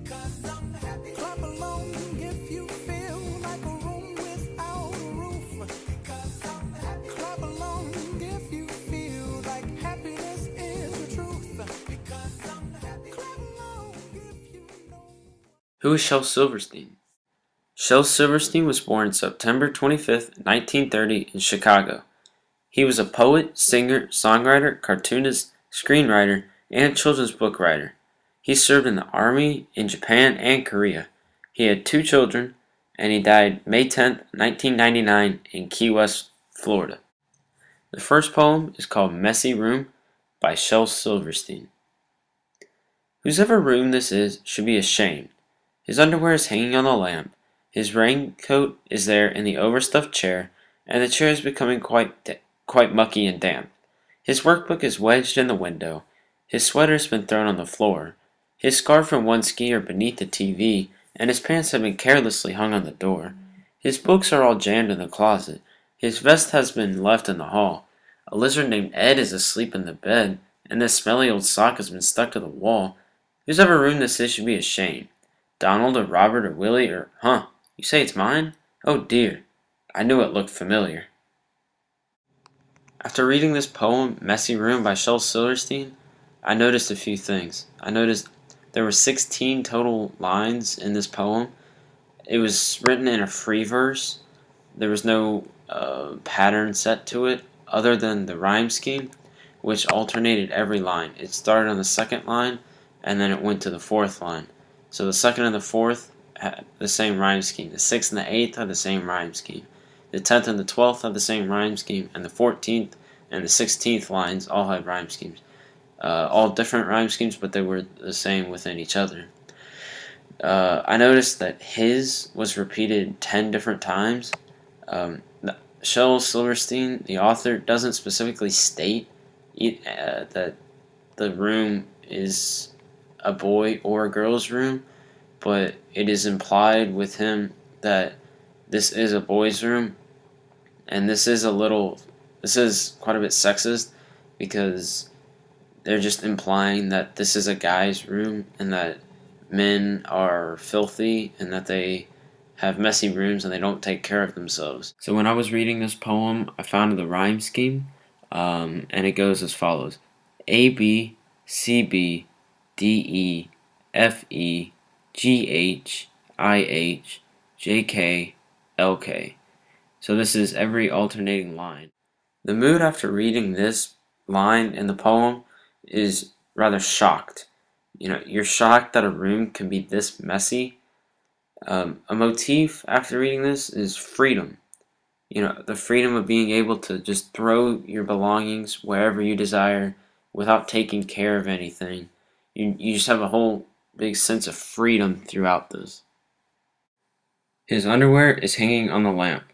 Clap along if you feel like a room without a roof. Clap along if you feel like happiness is the truth. Clap along if you know. Who is Shel Silverstein? Shel Silverstein was born September 25th, 1930 in Chicago. He was a poet, singer, songwriter, cartoonist, screenwriter, and children's book writer. He served in the Army in Japan and Korea. He had 2 children, and he died May 10th, 1999 in Key West, Florida. The first poem is called Messy Room by Shel Silverstein. Whosever room this is should be ashamed. His underwear is hanging on the lamp. His raincoat is there in the overstuffed chair, and the chair is becoming quite mucky and damp. His workbook is wedged in the window. His sweater has been thrown on the floor. His scarf and one ski are beneath the TV, and his pants have been carelessly hung on the door. His books are all jammed in the closet. His vest has been left in the hall. A lizard named Ed is asleep in the bed, and this smelly old sock has been stuck to the wall. Whosever room this is should be ashamed. Donald or Robert or Willie or, you say it's mine? Oh dear, I knew it looked familiar. After reading this poem, Messy Room by Shel Silverstein, I noticed a few things. I noticed there were 16 total lines in this poem. It was written in a free verse. There was no pattern set to it other than the rhyme scheme, which alternated every line. It started on the second line, and then it went to the fourth line. So the second and the fourth had the same rhyme scheme. The sixth and the eighth had the same rhyme scheme. The 10th and the 12th had the same rhyme scheme, and the 14th and the 16th lines all had rhyme schemes. All different rhyme schemes, but they were the same within each other. I noticed that his was repeated 10 different times. Shel Silverstein, the author, doesn't specifically state that the room is a boy or a girl's room, but it is implied with him that this is a boy's room, and this is quite a bit sexist, because they're just implying that this is a guy's room and that men are filthy and that they have messy rooms and they don't take care of themselves. So when I was reading this poem, I found the rhyme scheme, and it goes as follows: A B C B D E F E G H I H J K L K. So this is every alternating line. The mood after reading this line in the poem is rather shocked. You're shocked that a room can be this messy. A motif after reading this is freedom. The freedom of being able to just throw your belongings wherever you desire without taking care of anything. You just have a whole big sense of freedom throughout this. His underwear is hanging on the lamp.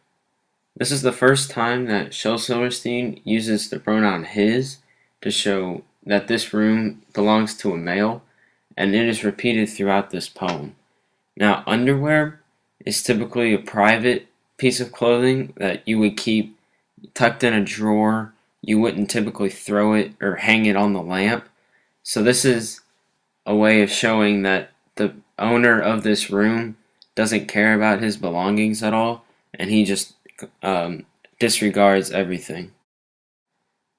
This is the first time that Shel Silverstein uses the pronoun his to show that this room belongs to a male, and it is repeated throughout this poem. Now, underwear is typically a private piece of clothing that you would keep tucked in a drawer. You wouldn't typically throw it or hang it on the lamp. So this is a way of showing that the owner of this room doesn't care about his belongings at all, and he just disregards everything.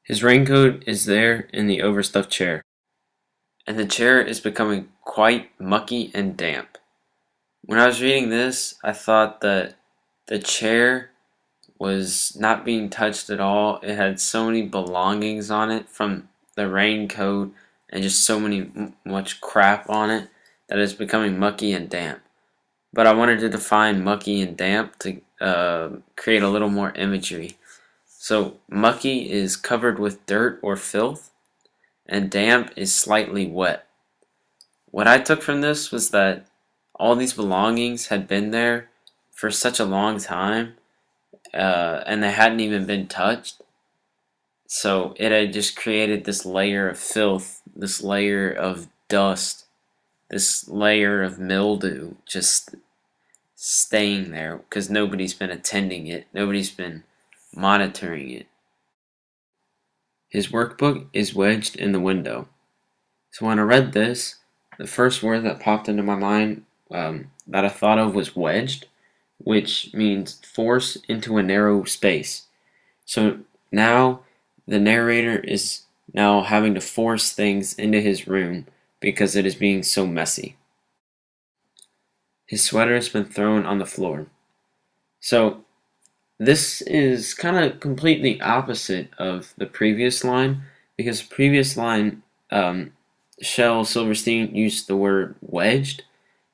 His raincoat is there in the overstuffed chair, and the chair is becoming quite mucky and damp. When I was reading this, I thought that the chair was not being touched at all. It had so many belongings on it, from the raincoat and just so much crap on it, that it's becoming mucky and damp. But I wanted to define mucky and damp to create a little more imagery. So mucky is covered with dirt or filth, and damp is slightly wet. What I took from this was that all these belongings had been there for such a long time, and they hadn't even been touched. So it had just created this layer of filth, this layer of dust, this layer of mildew just staying there because nobody's been attending it, nobody's been monitoring it. His workbook is wedged in the window. So when I read this, The first word that popped into my mind that I thought of was wedged, which means force into a narrow space. So now the narrator is now having to force things into his room because it is being so messy. His sweater has been thrown on the floor. So this is kind of completely opposite of the previous line because the previous line, Shel Silverstein used the word wedged,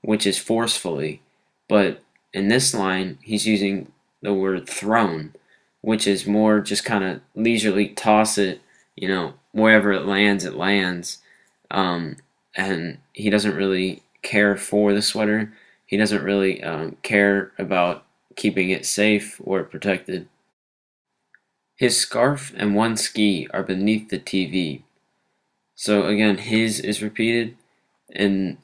which is forcefully, but in this line he's using the word thrown, which is more just kind of leisurely toss it, wherever it lands, it lands. And he doesn't really care for the sweater. He doesn't really care about keeping it safe or protected. His scarf and one ski are beneath the TV. So again, his is repeated in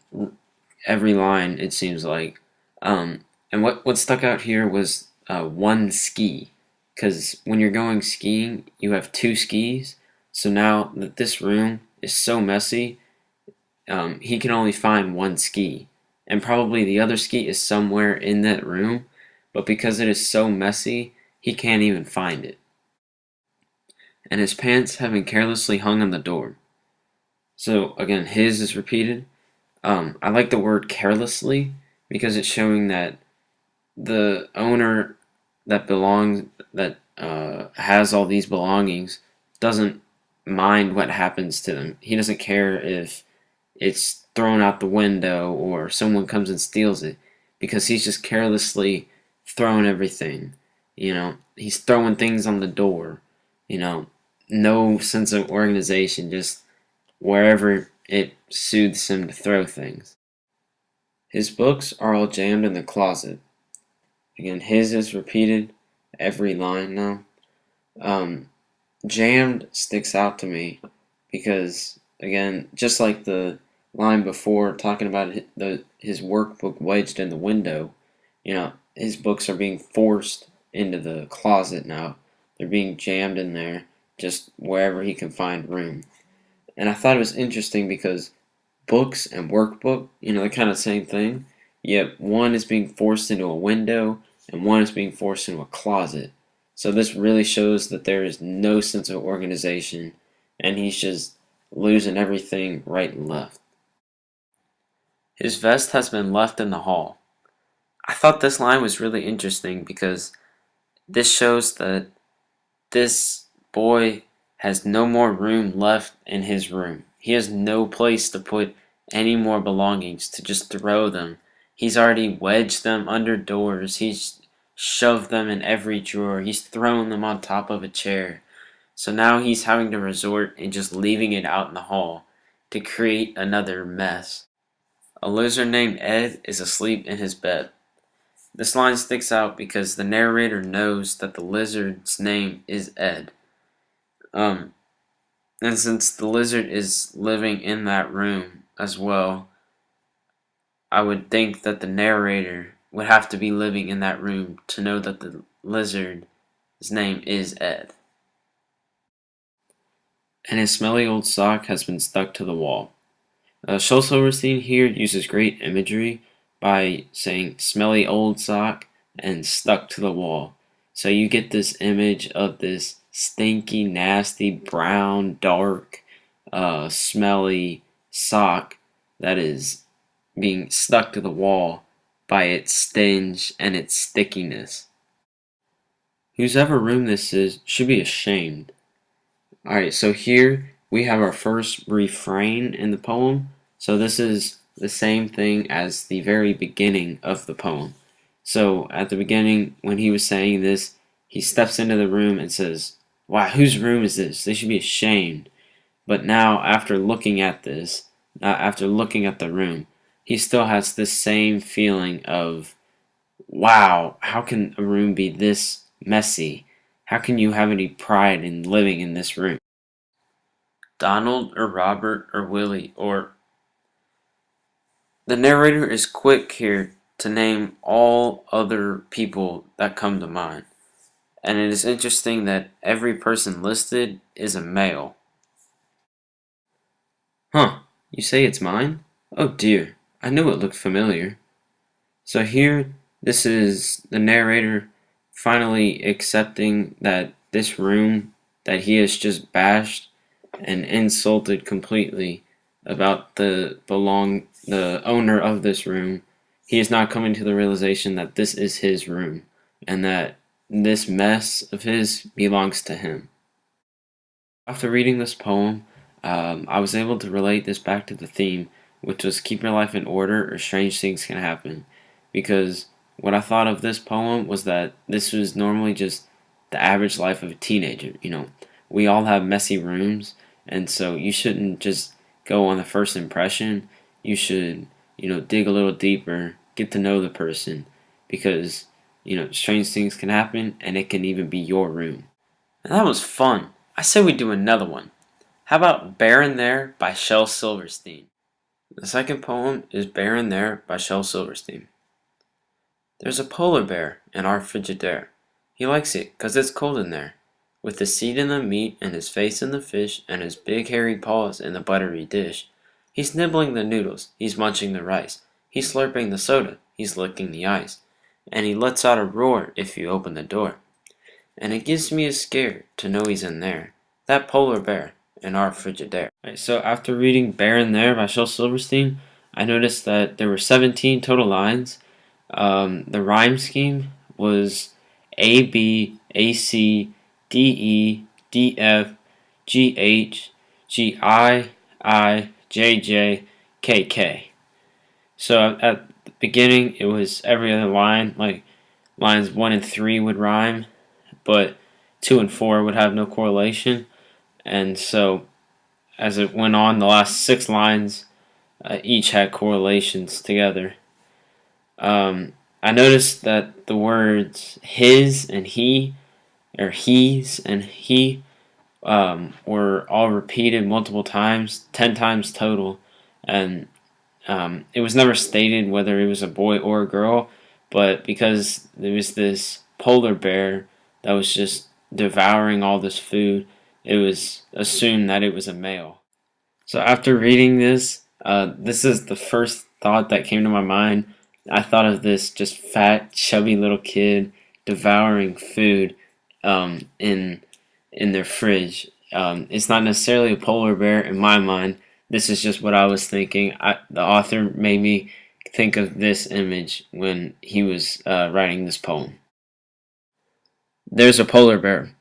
every line, it seems like. And what stuck out here was one ski. Because when you're going skiing, you have two skis. So now that this room is so messy, he can only find one ski. And probably the other ski is somewhere in that room. But because it is so messy, he can't even find it. And his pants have been carelessly hung on the door. So again, his is repeated. I like the word carelessly because it's showing that the owner that has all these belongings doesn't mind what happens to them. He doesn't care if it's thrown out the window or someone comes and steals it because he's just carelessly throwing everything. He's throwing things on the door. No sense of organization, just wherever it soothes him to throw things. His books are all jammed in the closet. Again, his is repeated every line now. Jammed sticks out to me because, again, just like the line before talking about his workbook wedged in the window, his books are being forced into the closet now. They're being jammed in there, just wherever he can find room. And I thought it was interesting because books and workbook, they're kind of the same thing, yet one is being forced into a window and one is being forced into a closet. So this really shows that there is no sense of organization and he's just losing everything right and left. His vest has been left in the hall. I thought this line was really interesting because this shows that this boy has no more room left in his room. He has no place to put any more belongings, to just throw them. He's already wedged them under doors. He's shoved them in every drawer. He's thrown them on top of a chair. So now he's having to resort and just leaving it out in the hall to create another mess. A lizard named Ed is asleep in his bed. This line sticks out because the narrator knows that the lizard's name is Ed. And since the lizard is living in that room as well, I would think that the narrator would have to be living in that room to know that the lizard's name is Ed. And his smelly old sock has been stuck to the wall. Shel Silverstein here uses great imagery by saying smelly old sock and stuck to the wall. So you get this image of this stinky, nasty, brown, dark, smelly sock that is being stuck to the wall by its stench and its stickiness. Whosever room this is should be ashamed. Alright, so here we have our first refrain in the poem. So this is the same thing as the very beginning of the poem. So at the beginning, when he was saying this, he steps into the room and says, "Wow, whose room is this? They should be ashamed." But now, after looking at this, after looking at the room, he still has this same feeling of, wow, how can a room be this messy? How can you have any pride in living in this room? Donald or Robert or Willie or... The narrator is quick here to name all other people that come to mind. And it is interesting that every person listed is a male. Huh, you say it's mine? Oh dear, I knew it looked familiar. So here, this is the narrator finally accepting that this room that he has just bashed and insulted completely about the owner of this room. He is now coming to the realization that this is his room and that this mess of his belongs to him. After reading this poem, I was able to relate this back to the theme, which was keep your life in order or strange things can happen. Because what I thought of this poem was that this was normally just the average life of a teenager. We all have messy rooms, and so you shouldn't just go on the first impression. You should, dig a little deeper, get to know the person, because, strange things can happen, and it can even be your room. And that was fun. I say we do another one. How about Bear in There by Shel Silverstein? The second poem is Bear in There by Shel Silverstein. There's a polar bear in our Frigidaire. He likes it 'cause it's cold in there. With his seat in the meat and his face in the fish and his big hairy paws in the buttery dish. He's nibbling the noodles, he's munching the rice, he's slurping the soda, he's licking the ice. And he lets out a roar if you open the door. And it gives me a scare to know he's in there. That polar bear in our Frigidaire. Right, so after reading Bear in There by Shel Silverstein, I noticed that there were 17 total lines. The rhyme scheme was A B A C D E D F G H G I J J K K. So at the beginning, it was every other line, like lines 1 and 3 would rhyme, but 2 and 4 would have no correlation. And so as it went on, the last 6 lines each had correlations together. I noticed that the words his and he, or he's and he, were all repeated multiple times, 10 times total. And it was never stated whether it was a boy or a girl, but because there was this polar bear that was just devouring all this food, it was assumed that it was a male. So after reading this, this is the first thought that came to my mind. I thought of this just fat, chubby little kid devouring food in their fridge. It's not necessarily a polar bear in my mind. This is just what I was thinking. The author made me think of this image when he was writing this poem. There's a polar bear.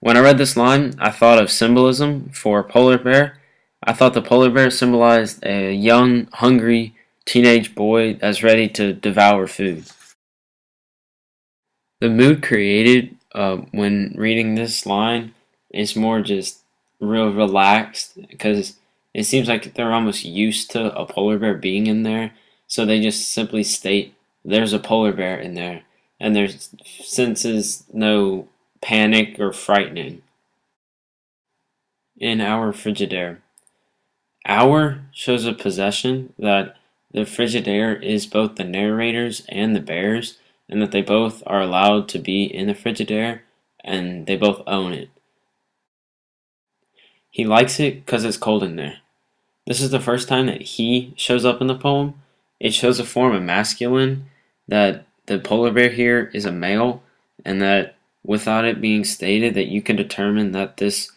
When I read this line, I thought of symbolism for a polar bear. I thought the polar bear symbolized a young, hungry teenage boy that's ready to devour food. The mood created when reading this line is more just real relaxed because it seems like they're almost used to a polar bear being in there, so they just simply state there's a polar bear in there, and there senses no panic or frightening. In our Frigidaire. Our shows a possession that the Frigidaire is both the narrator's and the bear's, and that they both are allowed to be in the Frigidaire, and they both own it. He likes it because it's cold in there. This is the first time that he shows up in the poem. It shows a form of masculine, that the polar bear here is a male, and that without it being stated that you can determine that this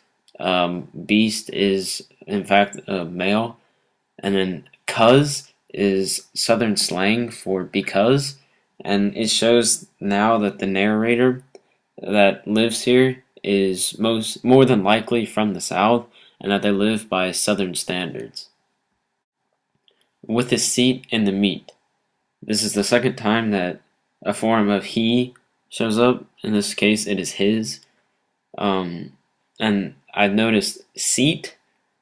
beast is in fact a male. And then cuz is southern slang for because, and it shows now that the narrator that lives here is more than likely from the south, and that they live by southern standards. With his seat in the meat. This is the second time that a form of he shows up. In this case, it is his. And I've noticed seat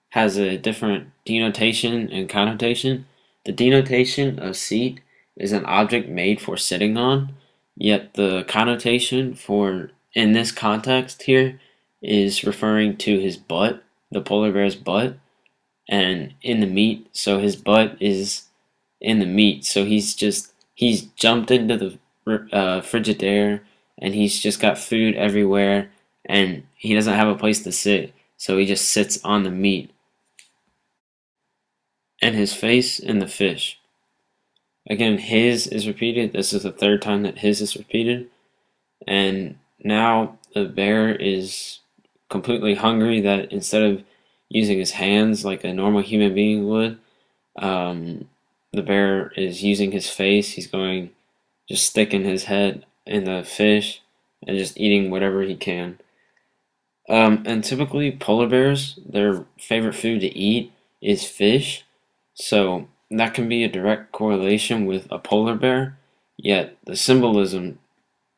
has a different denotation and connotation. The denotation of seat is an object made for sitting on, yet the connotation for, in this context here, is referring to his butt, the polar bear's butt, and in the meat, so his butt is in the meat, so he's jumped into the Frigidaire, and he's just got food everywhere, and he doesn't have a place to sit, so he just sits on the meat. and his face in the fish. Again, his is repeated. This is the third time that his is repeated. And now the bear is completely hungry, that instead of using his hands like a normal human being would, the bear is using his face. He's going, just sticking his head in the fish and just eating whatever he can. And typically, polar bears, their favorite food to eat is fish. So that can be a direct correlation with a polar bear. Yet the symbolism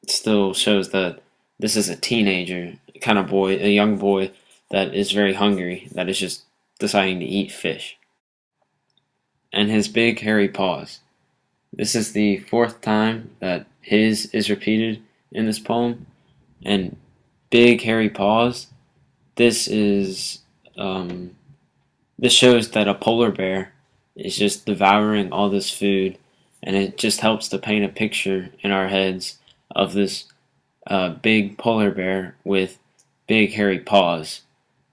still shows that this is a teenager kind of boy, a young boy that is very hungry, that is just deciding to eat fish. And his big hairy paws. This is the fourth time that his is repeated in this poem. And big hairy paws, this is this shows that a polar bear is just devouring all this food, and it just helps to paint a picture in our heads of this big polar bear with big hairy paws.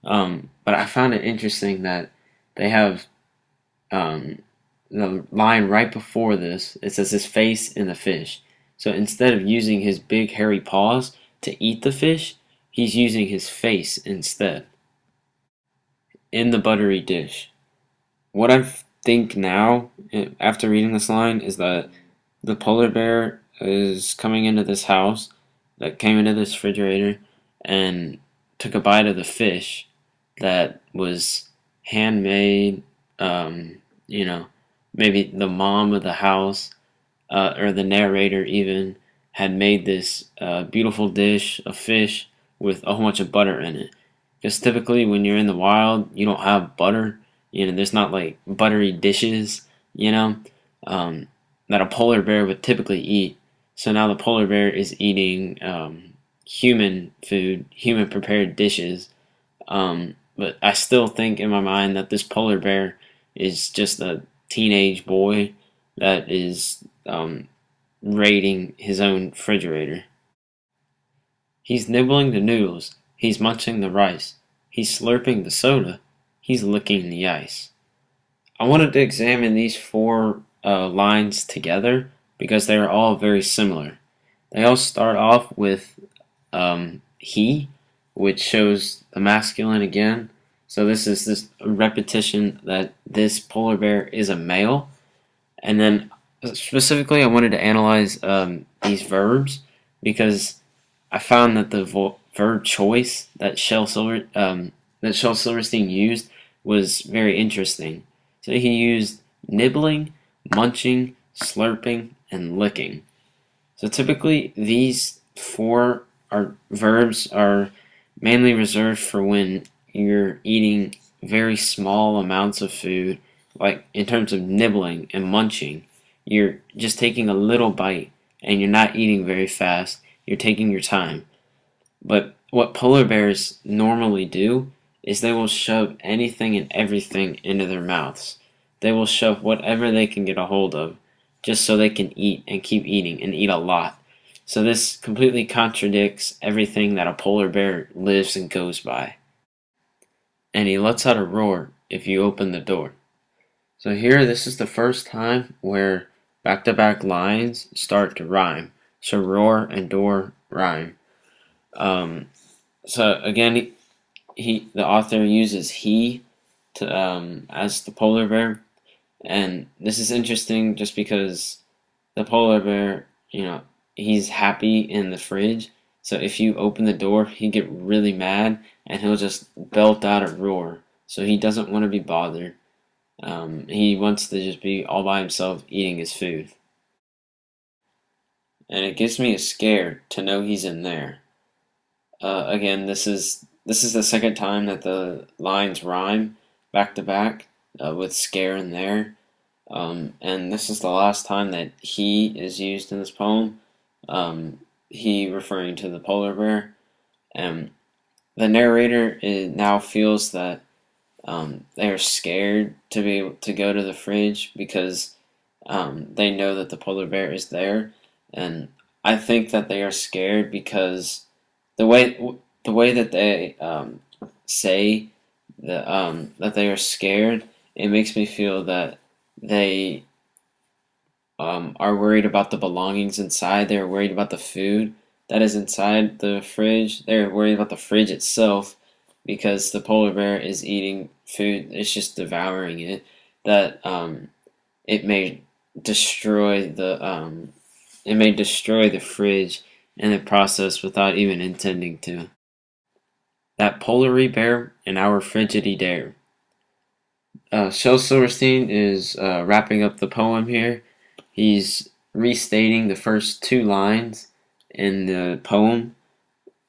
But I found it interesting that they have the line right before this. It says his face in the fish. So instead of using his big hairy paws to eat the fish, he's using his face instead. In the buttery dish. What I think now, after reading this line, is that the polar bear is coming into this house, that came into this refrigerator, and took a bite of the fish that was handmade. You know, maybe the mom of the house, or the narrator even, had made this beautiful dish of fish with a whole bunch of butter in it. Because typically, when you're in the wild, you don't have butter. There's not like buttery dishes, that a polar bear would typically eat. So now the polar bear is eating human food, human prepared dishes. But I still think in my mind that this polar bear is just a teenage boy that is raiding his own refrigerator. He's nibbling the noodles. He's munching the rice. He's slurping the soda. He's licking the ice. I wanted to examine these four lines together because they are all very similar. They all start off with he, which shows the masculine again. So this is this repetition that this polar bear is a male. And then specifically, I wanted to analyze these verbs because I found that the verb choice that Shel Silverstein used was very interesting. So he used nibbling, munching, slurping, and licking. So typically, these four verbs are mainly reserved for when you're eating very small amounts of food, like in terms of nibbling and munching. You're just taking a little bite and you're not eating very fast. You're taking your time. But what polar bears normally do is they will shove anything and everything into their mouths. They will shove whatever they can get a hold of just so they can eat and keep eating and eat a lot. So this completely contradicts everything that a polar bear lives and goes by. And he lets out a roar if you open the door. So here, this is the first time where back-to-back lines start to rhyme. So roar and door rhyme. So again, the author uses he to as the polar bear, and this is interesting just because the polar bear, he's happy in the fridge. So if you open the door, he get really mad and he'll just belt out a roar. So he doesn't want to be bothered. He wants to just be all by himself eating his food. And it gives me a scare to know he's in there. Again, this is the second time that the lines rhyme back to back with scare in there. And this is the last time that he is used in this poem. He referring to the polar bear. And the narrator now feels that they are scared to be able to go to the fridge because they know that the polar bear is there. And I think that they are scared because the way that they say that they are scared it makes me feel that they are worried about the belongings inside. They're worried about the food that is inside the fridge. They're worried about the fridge itself because the polar bear is eating food. It's just devouring it. That it may destroy the fridge in the process without even intending to. That polary bear and our frigidity dare. Shel Silverstein is wrapping up the poem here. He's restating the first two lines in the poem.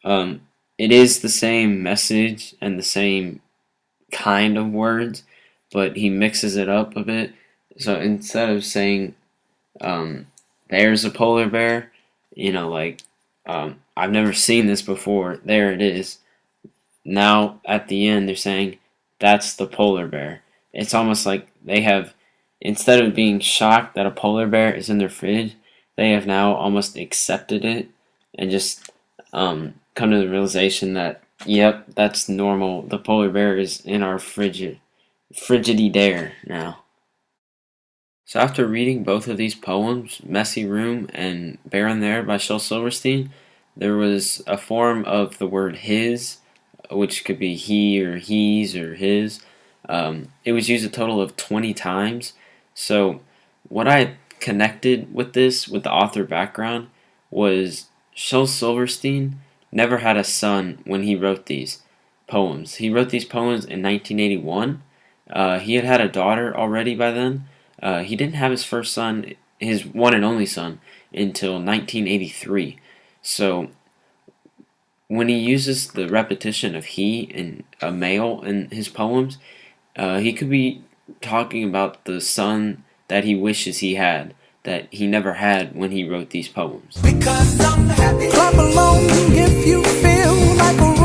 It is the same message and the same kind of words, but he mixes it up a bit. So instead of saying, there's a polar bear, I've never seen this before, there it is. Now at the end, they're saying, that's the polar bear. It's almost like they have, instead of being shocked that a polar bear is in their fridge, they have now almost accepted it and just come to the realization that, yep, that's normal. The polar bear is in our frigidity dare now. So after reading both of these poems, Messy Room and Bear in There by Shel Silverstein, there was a form of the word his, which could be he or he's or his. It was used a total of 20 times. So what I connected with this, with the author background, was Shel Silverstein never had a son when he wrote these poems. He wrote these poems in 1981. He had a daughter already by then. He didn't have his first son, his one and only son, until 1983. So when he uses the repetition of he and a male in his poems, he could be talking about the son that he wishes he had, that he never had when he wrote these poems. Because I'm happy. Clap along if you feel like a